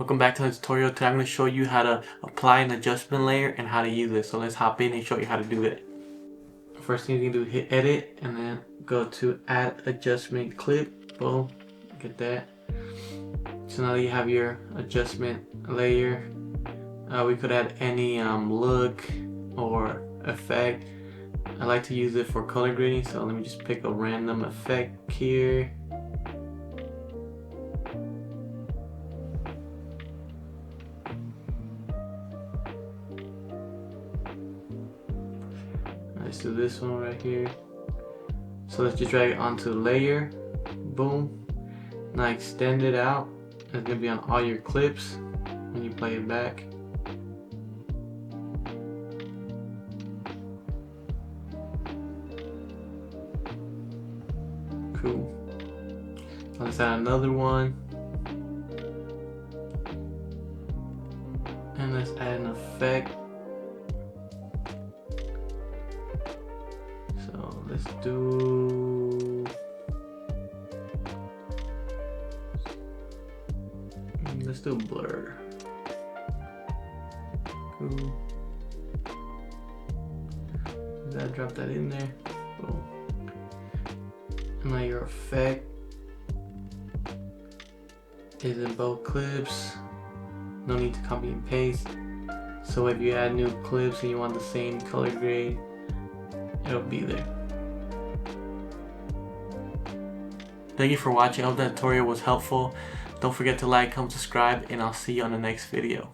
Welcome back to the tutorial. Today I'm going to show you how to apply an adjustment layer and how to use it. So let's hop in and show you how to do it. First thing you can do is hit edit and then go to add adjustment clip. Boom, get that. So now that you have your adjustment layer, we could add any look or effect. I like to use it for color grading, so let me just pick a random effect here. Let's do this one right here. So let's just drag it onto layer. Boom. Now extend it out. It's gonna be on all your clips when you play it back. Cool. Let's add another one. And let's add an effect. So let's do blur. Cool. Drop that in there. Boom. And now your effect is in both clips. No need to copy and paste. So if you add new clips and you want the same color grade, it'll be there. Thank you for watching. I hope that tutorial was helpful. Don't forget to like, comment, subscribe, and I'll see you on the next video.